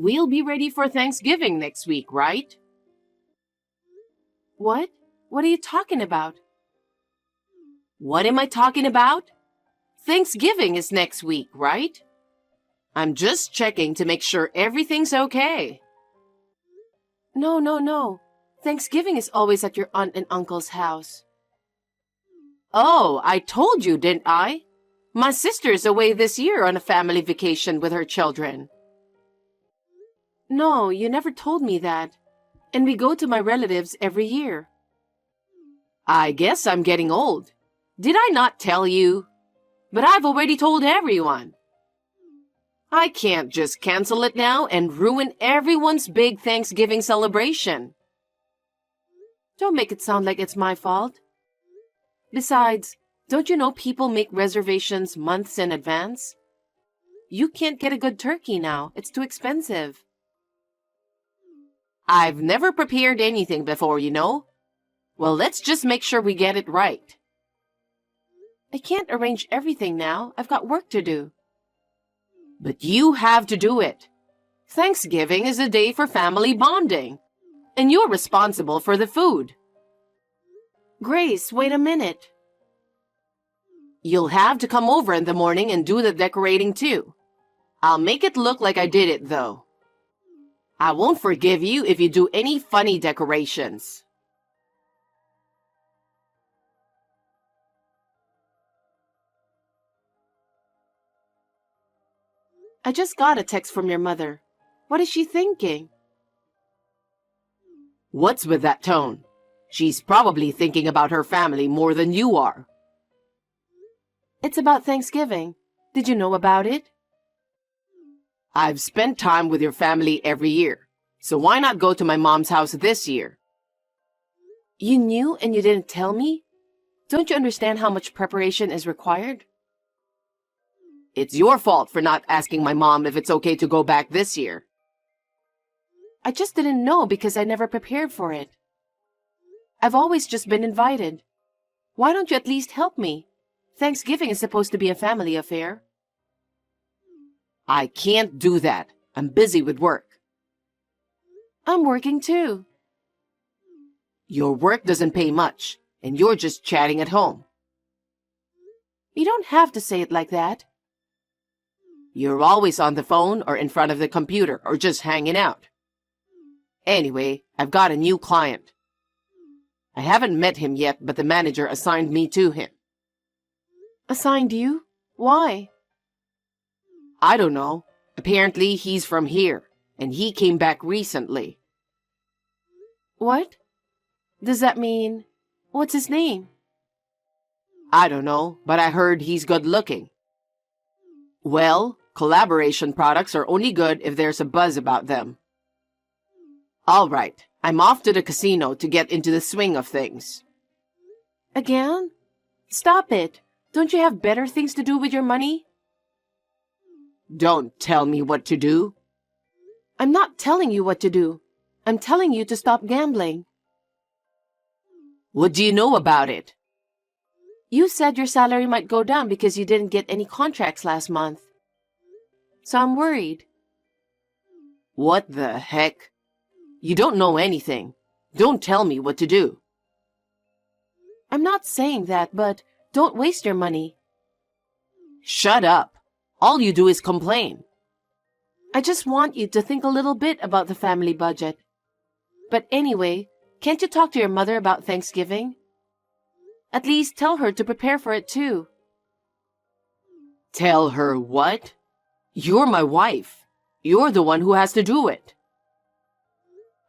We'll be ready for Thanksgiving next week, right? What? What are you talking about? What am I talking about? Thanksgiving is next week, right? I'm just checking to make sure everything's okay. No. Thanksgiving is always at your aunt and uncle's house. Oh, I told you, didn't I? My sister's away this year on a family vacation with her children. No, you never told me that. And we go to my relatives every year. I guess I'm getting old. Did I not tell you? But I've already told everyone. I can't just cancel it now and ruin everyone's big Thanksgiving celebration. Don't make it sound like it's my fault. Besides, don't you know people make reservations months in advance? You can't get a good turkey now. It's too expensive. I've never prepared anything before, you know. Well, let's just make sure we get it right. I can't arrange everything now. I've got work to do. But you have to do it. Thanksgiving is a day for family bonding, and you're responsible for the food. Grace, wait a minute. You'll have to come over in the morning and do the decorating too. I'll make it look like I did it, though. I won't forgive you if you do any funny decorations. I just got a text from your mother. What is she thinking? What's with that tone? She's probably thinking about her family more than you are. It's about Thanksgiving. Did you know about it? I've spent time with your family every year, so why not go to my mom's house this year? You knew and you didn't tell me? Don't you understand how much preparation is required? It's your fault for not asking my mom if it's okay to go back this year. I just didn't know because I never prepared for it. I've always just been invited. Why don't you at least help me? Thanksgiving is supposed to be a family affair. I can't do that. I'm busy with work. I'm working too. Your work doesn't pay much, and you're just chatting at home. You don't have to say it like that. You're always on the phone or in front of the computer or just hanging out. Anyway, I've got a new client. I haven't met him yet, but the manager assigned me to him. Assigned you? Why? I don't know. Apparently, he's from here, and he came back recently. What? Does that mean... What's his name? I don't know, but I heard he's good looking. Well, collaboration products are only good if there's a buzz about them. All right, I'm off to the casino to get into the swing of things. Again? Stop it. Don't you have better things to do with your money? Don't tell me what to do. I'm not telling you what to do. I'm telling you to stop gambling. What do you know about it? You said your salary might go down because you didn't get any contracts last month. So I'm worried. What the heck? You don't know anything. Don't tell me what to do. I'm not saying that, but don't waste your money. Shut up. All you do is complain. I just want you to think a little bit about the family budget. But anyway, can't you talk to your mother about Thanksgiving? At least tell her to prepare for it too. Tell her what? You're my wife. You're the one who has to do it.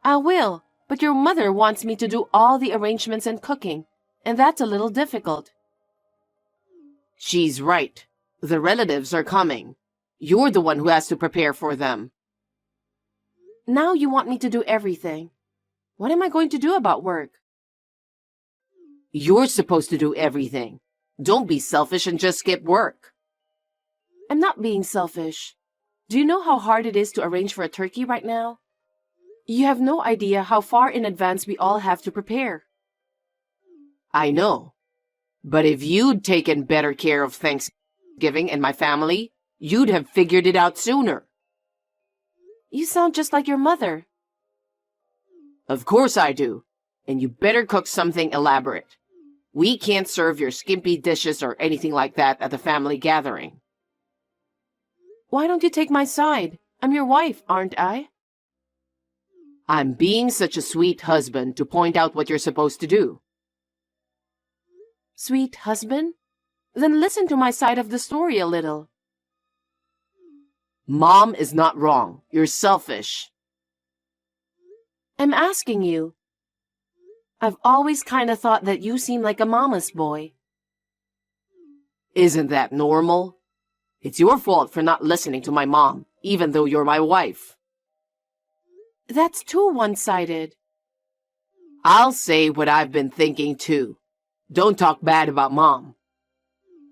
I will, but your mother wants me to do all the arrangements and cooking, and that's a little difficult. She's right. The relatives are coming. You're the one who has to prepare for them. Now you want me to do everything. What am I going to do about work? You're supposed to do everything. Don't be selfish and just skip work. I'm not being selfish. Do you know how hard it is to arrange for a turkey right now? You have no idea how far in advance we all have to prepare. I know. But if you'd taken better care of Thanksgiving and my family, you'd have figured it out sooner. You sound just like your mother. Of course I do. And you better cook something elaborate. We can't serve your skimpy dishes or anything like that at the family gathering. Why don't you take my side? I'm your wife, aren't I? I'm being such a sweet husband to point out what you're supposed to do. Sweet husband? Then listen to my side of the story a little. Mom is not wrong. You're selfish. I'm asking you. I've always kind of thought that you seem like a mama's boy. Isn't that normal? It's your fault for not listening to my mom, even though you're my wife. That's too one-sided. I'll say what I've been thinking too. Don't talk bad about Mom.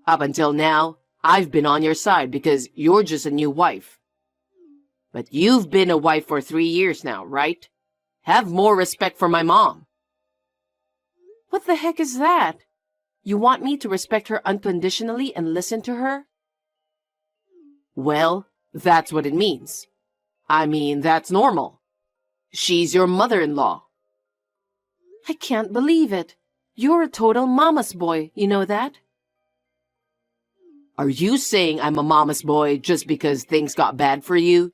Up until now, I've been on your side because you're just a new wife. But you've been a wife for 3 years now, right? Have more respect for my mom. What the heck is that? You want me to respect her unconditionally and listen to her? Well, that's what it means. I mean, that's normal. She's your mother-in-law. I can't believe it. You're a total mama's boy, you know that? Are you saying I'm a mama's boy just because things got bad for you?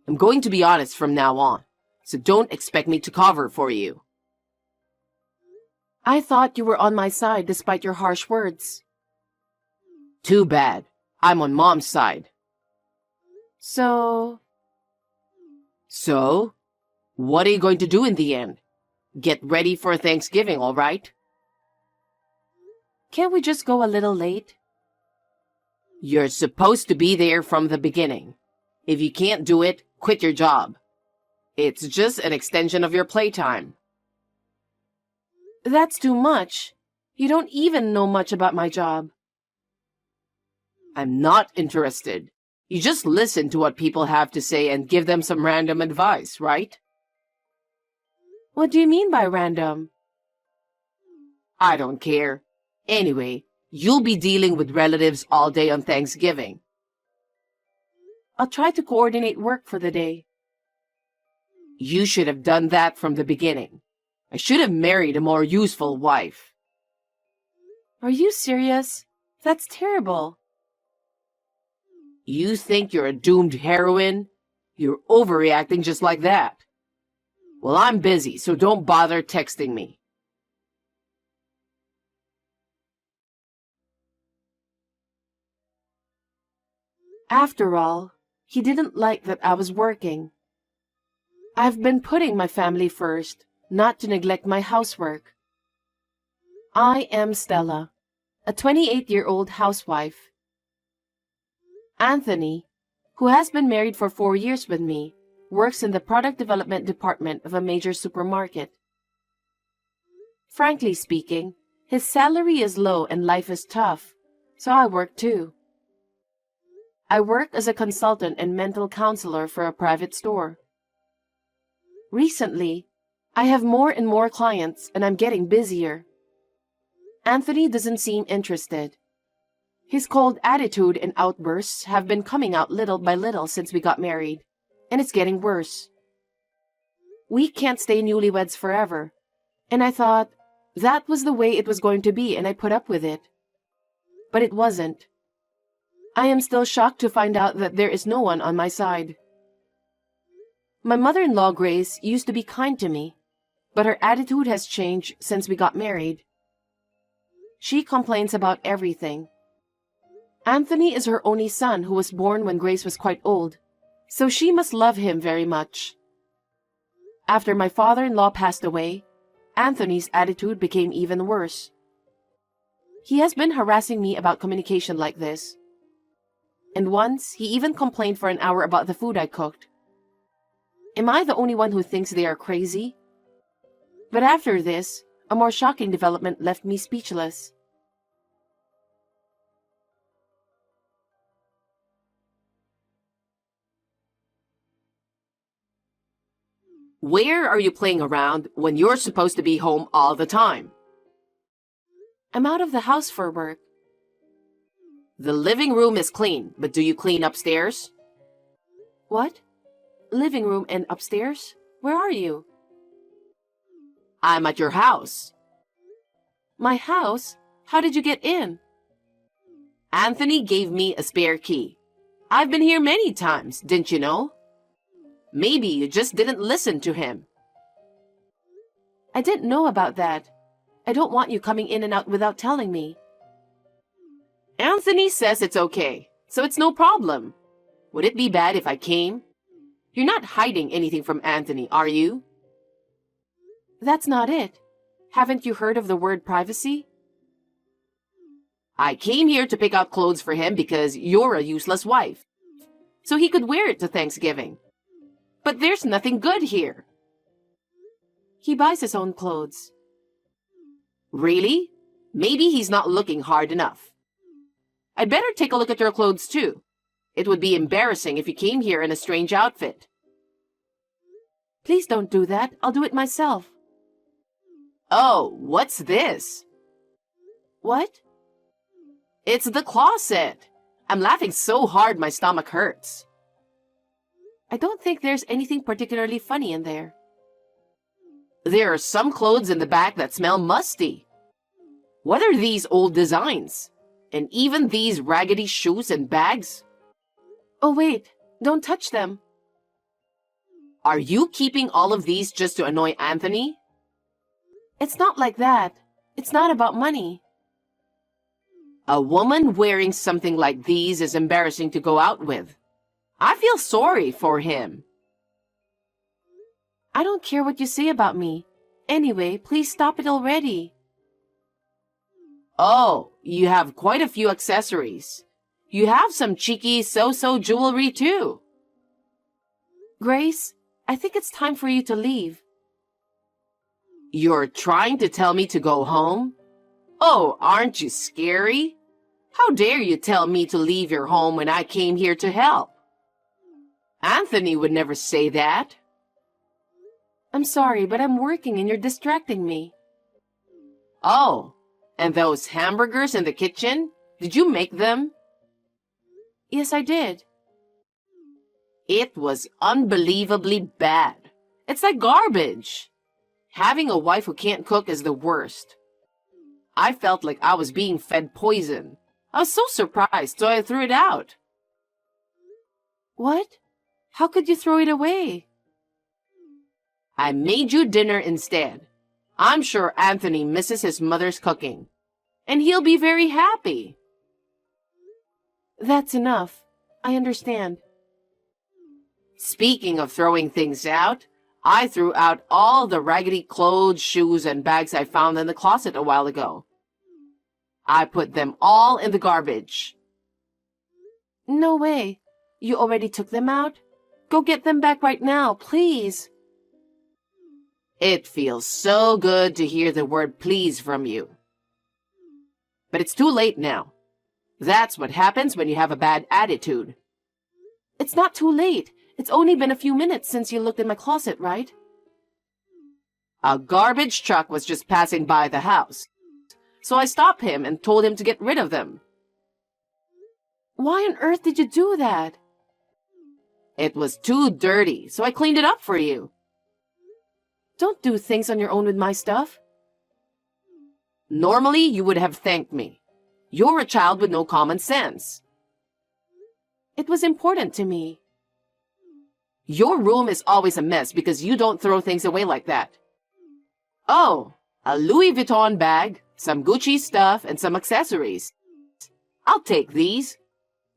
I'm going to be honest from now on, so don't expect me to cover for you. I thought you were on my side despite your harsh words. Too bad. I'm on Mom's side. So, what are you going to do in the end? Get ready for Thanksgiving, all right? can't we just go a little late? You're supposed to be there from the beginning. If you can't do it, quit your job. It's just an extension of your playtime. That's too much. You don't even know much about my job. I'm not interested. You just listen to what people have to say and give them some random advice, right? What do you mean by random? I don't care. Anyway, you'll be dealing with relatives all day on Thanksgiving. I'll try to coordinate work for the day. You should have done that from the beginning. I should have married a more useful wife. Are you serious? That's terrible. You think you're a doomed heroine? You're overreacting just like that. Well, I'm busy, so don't bother texting me. After all, he didn't like that I was working. I've been putting my family first, not to neglect my housework. I am Stella, a 28-year-old housewife. Anthony, who has been married for 4 years with me, works in the product development department of a major supermarket. Frankly speaking, his salary is low and life is tough, so I work too. I work as a consultant and mental counselor for a private store. Recently, I have more and more clients and I'm getting busier. Anthony doesn't seem interested. His cold attitude and outbursts have been coming out little by little since we got married, and it's getting worse. We can't stay newlyweds forever, and I thought that was the way it was going to be and I put up with it. But it wasn't. I am still shocked to find out that there is no one on my side. My mother-in-law, Grace, used to be kind to me, but her attitude has changed since we got married. She complains about everything. Anthony is her only son who was born when Grace was quite old, so she must love him very much. After my father-in-law passed away, Anthony's attitude became even worse. He has been harassing me about communication like this. And once, he even complained for an hour about the food I cooked. Am I the only one who thinks they are crazy? But after this, a more shocking development left me speechless. Where are you playing around when you're supposed to be home all the time? I'm out of the house for work. The living room is clean, but do you clean upstairs? What? Living room and upstairs? Where are you? I'm at your house. My house? How did you get in? Anthony gave me a spare key. I've been here many times, didn't you know? Maybe you just didn't listen to him. I didn't know about that. I don't want you coming in and out without telling me. Anthony says it's okay, so it's no problem. Would it be bad if I came? You're not hiding anything from Anthony, are you? That's not it. Haven't you heard of the word privacy? I came here to pick out clothes for him because you're a useless wife, so he could wear it to Thanksgiving. But there's nothing good here. He buys his own clothes. Really? Maybe he's not looking hard enough. I'd better take a look at your clothes too. It would be embarrassing if you came here in a strange outfit. Please don't do that. I'll do it myself. Oh, what's this? What? It's the closet. I'm laughing so hard my stomach hurts. I don't think there's anything particularly funny in there. There are some clothes in the back that smell musty. What are these old designs? And even these raggedy shoes and bags? Oh, wait. Don't touch them. Are you keeping all of these just to annoy Anthony? It's not like that. It's not about money. A woman wearing something like these is embarrassing to go out with. I feel sorry for him. I don't care what you say about me. Anyway, please stop it already. Oh, you have quite a few accessories. You have some cheeky so-so jewelry too. Grace, I think it's time for you to leave. You're trying to tell me to go home? Oh, aren't you scary? How dare you tell me to leave your home when I came here to help? Anthony would never say that. I'm sorry, but I'm working and you're distracting me. Oh, and those hamburgers in the kitchen? Did you make them? Yes, I did. It was unbelievably bad. It's like garbage. Having a wife who can't cook is the worst. I felt like I was being fed poison. I was so surprised, so I threw it out. What? How could you throw it away? I made you dinner instead. I'm sure Anthony misses his mother's cooking. And he'll be very happy. That's enough. I understand. Speaking of throwing things out, I threw out all the raggedy clothes, shoes, and bags I found in the closet a while ago. I put them all in the garbage. No way. You already took them out? Go get them back right now, please. It feels so good to hear the word please from you. But it's too late now. That's what happens when you have a bad attitude. It's not too late. It's only been a few minutes since you looked in my closet, right? A garbage truck was just passing by the house. So I stopped him and told him to get rid of them. Why on earth did you do that? It was too dirty, so I cleaned it up for you. Don't do things on your own with my stuff. Normally, you would have thanked me. You're a child with no common sense. It was important to me. Your room is always a mess because you don't throw things away like that. Oh, a Louis Vuitton bag, some Gucci stuff, and some accessories. I'll take these.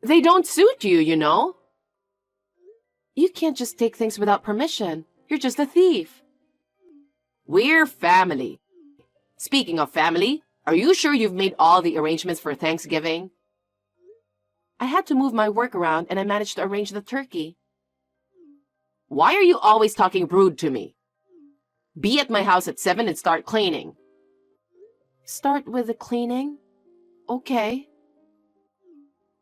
They don't suit you, you know. You can't just take things without permission. You're just a thief. We're family. Speaking of family, are you sure you've made all the arrangements for Thanksgiving? I had to move my work around and I managed to arrange the turkey. Why are you always talking rude to me? Be at my house at 7 and start cleaning. Start with the cleaning? Okay.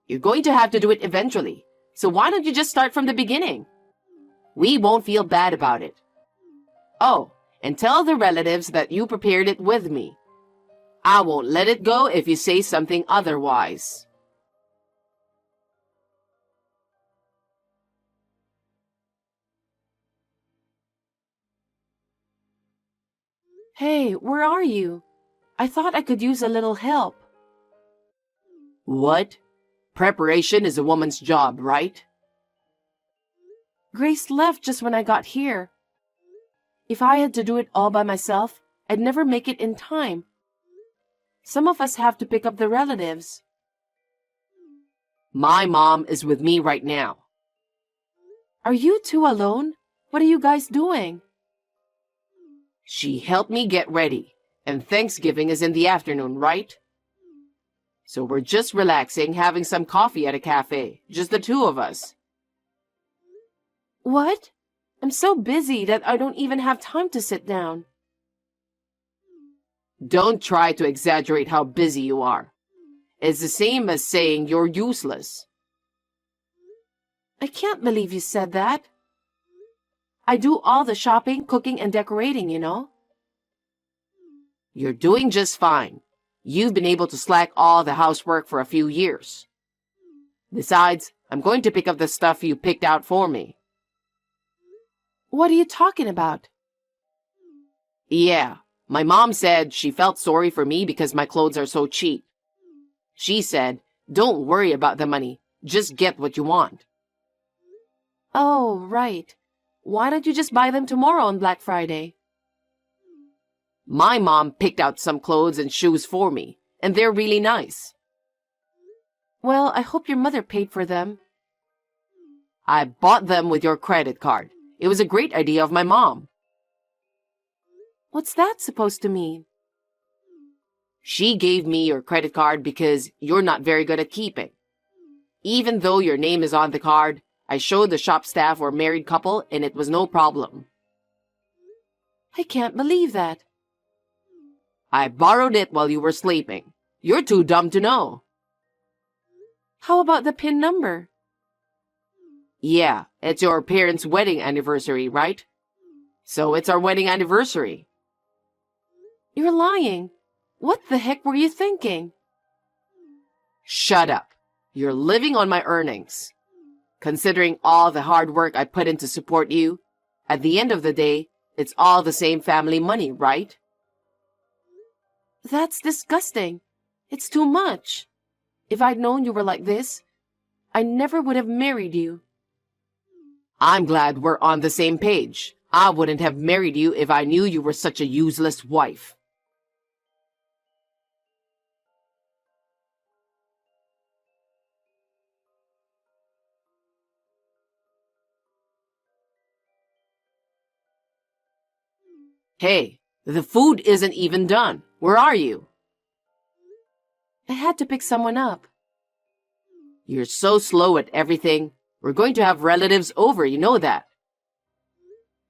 You're going to have to do it eventually, so why don't you just start from the beginning? We won't feel bad about it. Oh, and tell the relatives that you prepared it with me. I won't let it go if you say something otherwise. Hey, where are you? I thought I could use a little help. What? Preparation is a woman's job, right? Grace left just when I got here. If I had to do it all by myself, I'd never make it in time. Some of us have to pick up the relatives. My mom is with me right now. Are you two alone? What are you guys doing? She helped me get ready, and Thanksgiving is in the afternoon, right? So we're just relaxing, having some coffee at a cafe, just the two of us. What? I'm so busy that I don't even have time to sit down. Don't try to exaggerate how busy you are. It's the same as saying you're useless. I can't believe you said that. I do all the shopping, cooking, and decorating, you know. You're doing just fine. You've been able to slack all the housework for a few years. Besides, I'm going to pick up the stuff you picked out for me. What are you talking about? Yeah, my mom said she felt sorry for me because my clothes are so cheap. She said, don't worry about the money, just get what you want. Oh, right. Why don't you just buy them tomorrow on Black Friday? My mom picked out some clothes and shoes for me, and they're really nice. Well, I hope your mother paid for them. I bought them with your credit card. It was a great idea of my mom. What's that supposed to mean? She gave me your credit card because you're not very good at keeping. Even though your name is on the card, I showed the shop staff we're a married couple and it was no problem. I can't believe that. I borrowed it while you were sleeping. You're too dumb to know. How about the PIN number? Yeah, it's your parents' wedding anniversary, right? So it's our wedding anniversary. You're lying. What the heck were you thinking? Shut up. You're living on my earnings. Considering all the hard work I put in to support you, at the end of the day, it's all the same family money, right? That's disgusting. It's too much. If I'd known you were like this, I never would have married you. I'm glad we're on the same page. I wouldn't have married you if I knew you were such a useless wife. Hey, the food isn't even done. Where are you? I had to pick someone up. You're so slow at everything. We're going to have relatives over, you know that.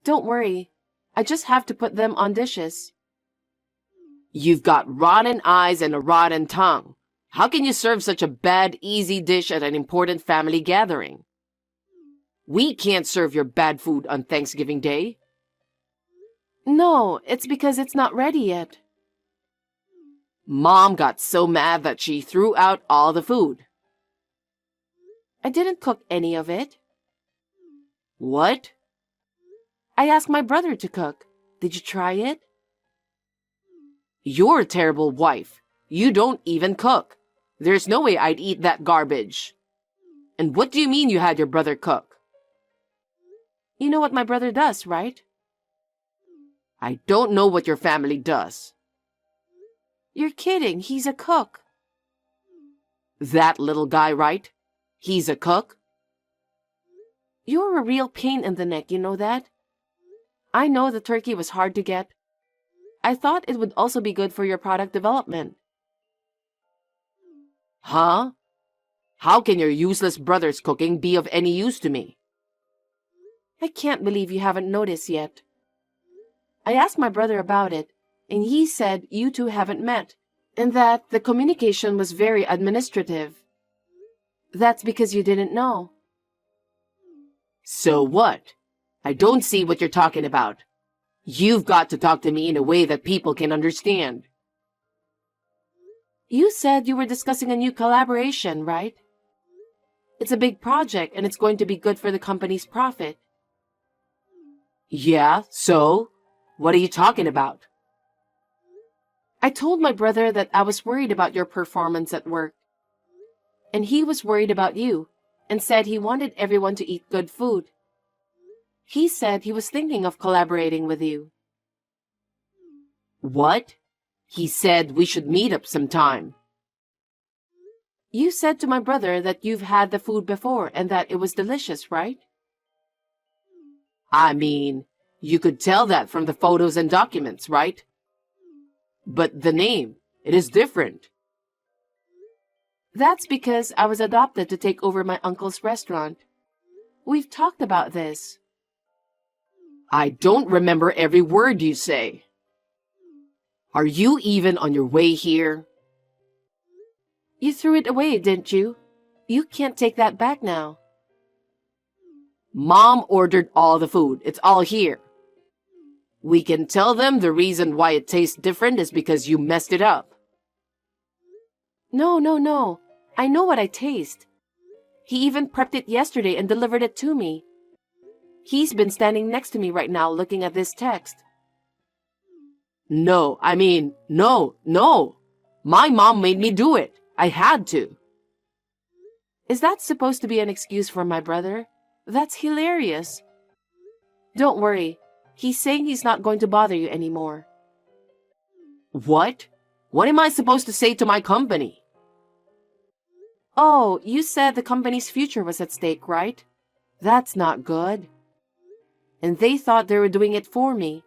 Don't worry. I just have to put them on dishes. You've got rotten eyes and a rotten tongue. How can you serve such a bad, easy dish at an important family gathering? We can't serve your bad food on Thanksgiving Day. No, it's because it's not ready yet. Mom got so mad that she threw out all the food. I didn't cook any of it. What? I asked my brother to cook. Did you try it? You're a terrible wife. You don't even cook. There's no way I'd eat that garbage. And what do you mean you had your brother cook? You know what my brother does, right? I don't know what your family does. You're kidding. He's a cook. That little guy, right? He's a cook? You're a real pain in the neck, you know that? I know the turkey was hard to get. I thought it would also be good for your product development. Huh? How can your useless brother's cooking be of any use to me? I can't believe you haven't noticed yet. I asked my brother about it, and he said you two haven't met, and that the communication was very administrative. That's because you didn't know. So what? I don't see what you're talking about. You've got to talk to me in a way that people can understand. You said you were discussing a new collaboration, right? It's a big project and it's going to be good for the company's profit. Yeah, so? What are you talking about? I told my brother that I was worried about your performance at work. And he was worried about you and said he wanted everyone to eat good food. He said he was thinking of collaborating with you. What? He said we should meet up sometime. You said to my brother that you've had the food before and that it was delicious, right? I mean, you could tell that from the photos and documents, right? But the name, it is different. That's because I was adopted to take over my uncle's restaurant. We've talked about this. I don't remember every word you say. Are you even on your way here? You threw it away, didn't you? You can't take that back now. Mom ordered all the food. It's all here. We can tell them the reason why it tastes different is because you messed it up. No. I know what I taste. He even prepped it yesterday and delivered it to me. He's been standing next to me right now looking at this text. No. My mom made me do it. I had to. Is that supposed to be an excuse for my brother? That's hilarious. Don't worry. He's saying he's not going to bother you anymore. What? What am I supposed to say to my company? Oh, you said the company's future was at stake, right? That's not good. And they thought they were doing it for me.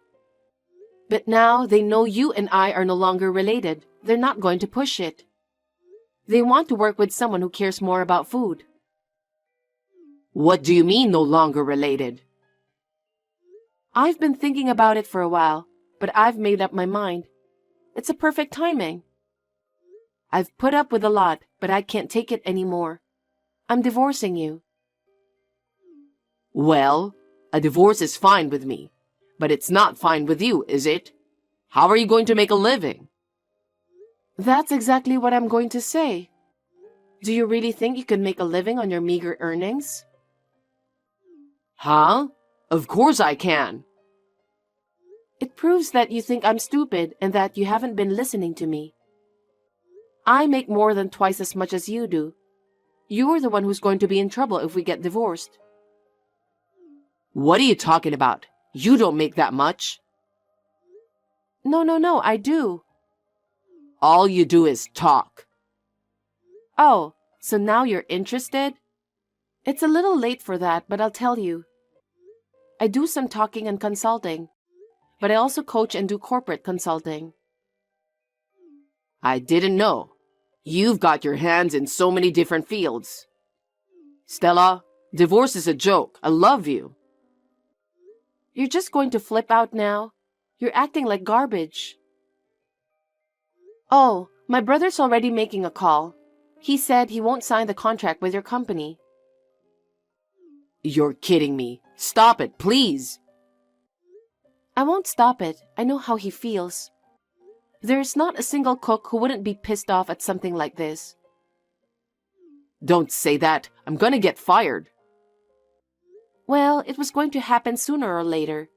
But now they know you and I are no longer related. They're not going to push it. They want to work with someone who cares more about food. What do you mean no longer related? I've been thinking about it for a while, but I've made up my mind. It's a perfect timing. I've put up with a lot, but I can't take it anymore. I'm divorcing you. Well, a divorce is fine with me, but it's not fine with you, is it? How are you going to make a living? That's exactly what I'm going to say. Do you really think you can make a living on your meager earnings? Huh? Of course I can. It proves that you think I'm stupid and that you haven't been listening to me. I make more than twice as much as you do. You're the one who's going to be in trouble if we get divorced. What are you talking about? You don't make that much. No, I do. All you do is talk. Oh, so now you're interested? It's a little late for that, but I'll tell you. I do some talking and consulting, but I also coach and do corporate consulting. I didn't know. You've got your hands in so many different fields. Stella, divorce is a joke. I love you. You're just going to flip out now? You're acting like garbage. Oh, my brother's already making a call. He said he won't sign the contract with your company. You're kidding me. Stop it, please. I won't stop it. I know how he feels. There's not a single cook who wouldn't be pissed off at something like this. Don't say that. I'm gonna get fired. Well, it was going to happen sooner or later.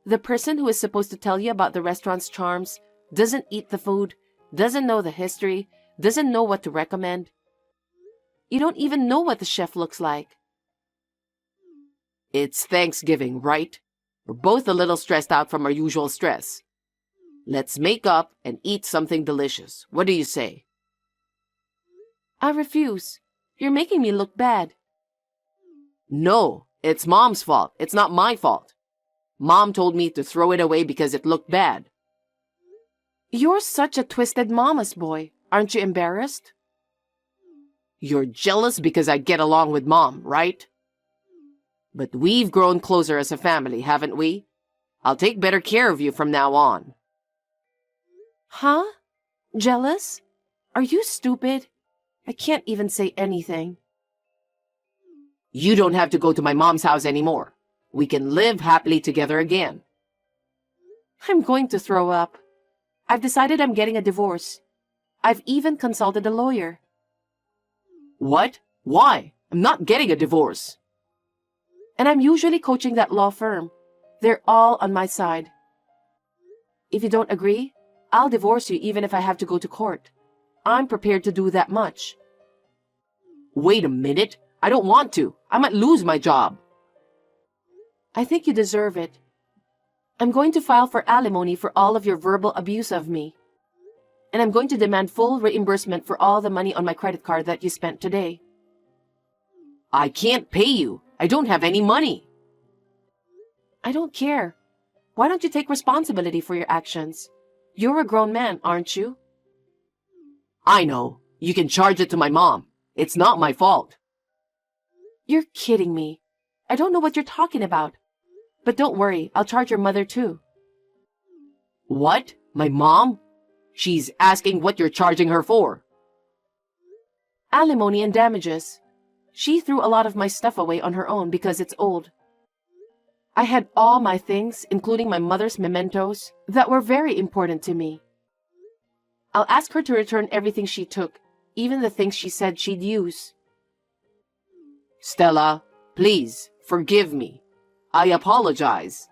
The person who is supposed to tell you about the restaurant's charms doesn't eat the food, doesn't know the history, doesn't know what to recommend. You don't even know what the chef looks like. It's Thanksgiving, right? We're both a little stressed out from our usual stress. Let's make up and eat something delicious. What do you say? I refuse. You're making me look bad. No, it's Mom's fault. It's not my fault. Mom told me to throw it away because it looked bad. You're such a twisted mama's boy. Aren't you embarrassed? You're jealous because I get along with Mom, right? But we've grown closer as a family, haven't we? I'll take better care of you from now on. Huh? Jealous? Are you stupid? I can't even say anything. You don't have to go to my mom's house anymore. We can live happily together again. I'm going to throw up. I've decided I'm getting a divorce. I've even consulted a lawyer. What? Why? I'm not getting a divorce. And I'm usually coaching that law firm. They're all on my side. If you don't agree, I'll divorce you even if I have to go to court. I'm prepared to do that much. Wait a minute. I don't want to. I might lose my job. I think you deserve it. I'm going to file for alimony for all of your verbal abuse of me. And I'm going to demand full reimbursement for all the money on my credit card that you spent today. I can't pay you. I don't have any money. I don't care. Why don't you take responsibility for your actions? You're a grown man, aren't you? I know. You can charge it to my mom. It's not my fault. You're kidding me. I don't know what you're talking about. But don't worry, I'll charge your mother too. What? My mom? She's asking what you're charging her for. Alimony and damages. She threw a lot of my stuff away on her own because it's old. I had all my things, including my mother's mementos, that were very important to me. I'll ask her to return everything she took, even the things she said she'd use. Stella, please, forgive me. I apologize.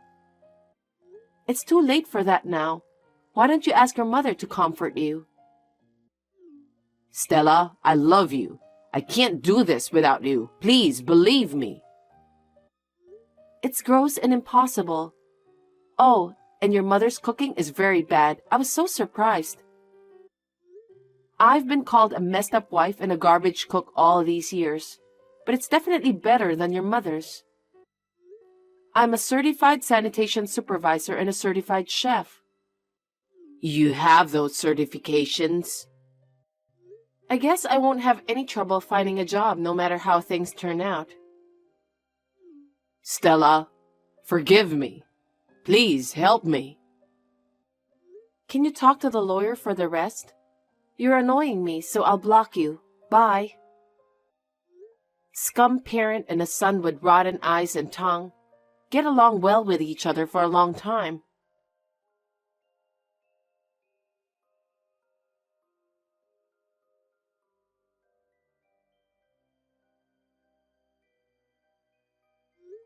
It's too late for that now. Why don't you ask your mother to comfort you? Stella, I love you. I can't do this without you. Please, believe me. It's gross and impossible. Oh, and your mother's cooking is very bad. I was so surprised. I've been called a messed up wife and a garbage cook all these years, but it's definitely better than your mother's. I'm a certified sanitation supervisor and a certified chef. You have those certifications? I guess I won't have any trouble finding a job no matter how things turn out. Stella, forgive me. Please help me. Can you talk to the lawyer for the rest? You're annoying me, so I'll block you. Bye. Scum parent and a son with rotten eyes and tongue get along well with each other for a long time.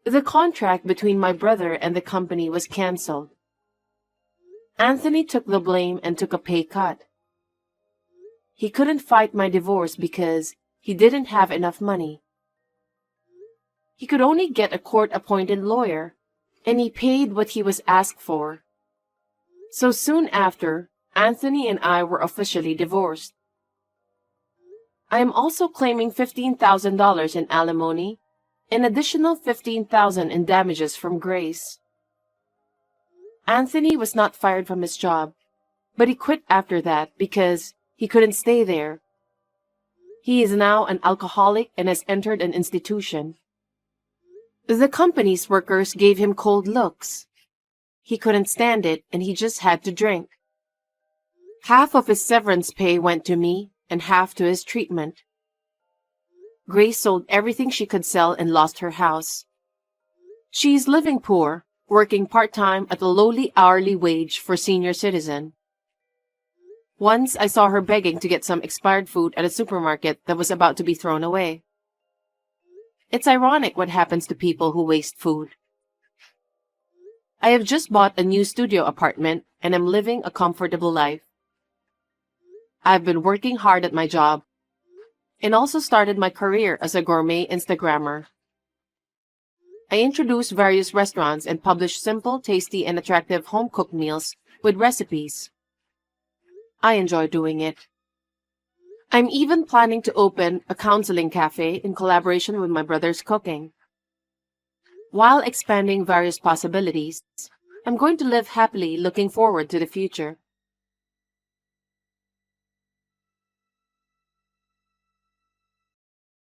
The contract between my brother and the company was canceled. Anthony took the blame and took a pay cut. He couldn't fight my divorce because he didn't have enough money. He could only get a court-appointed lawyer, and he paid what he was asked for. So soon after, Anthony and I were officially divorced. I am also claiming $15,000 in alimony, an additional $15,000 in damages from Grace. Anthony was not fired from his job, but he quit after that because he couldn't stay there. He is now an alcoholic and has entered an institution. The company's workers gave him cold looks. He couldn't stand it and he just had to drink. Half of his severance pay went to me and half to his treatment. Grace sold everything she could sell and lost her house. She's living poor, working part-time at a lowly hourly wage for senior citizen. Once I saw her begging to get some expired food at a supermarket that was about to be thrown away. It's ironic what happens to people who waste food. I have just bought a new studio apartment and am living a comfortable life. I've been working hard at my job and also started my career as a gourmet Instagrammer. I introduce various restaurants and publish simple, tasty, and attractive home-cooked meals with recipes. I enjoy doing it. I'm even planning to open a counseling cafe in collaboration with my brother's cooking. While expanding various possibilities, I'm going to live happily looking forward to the future.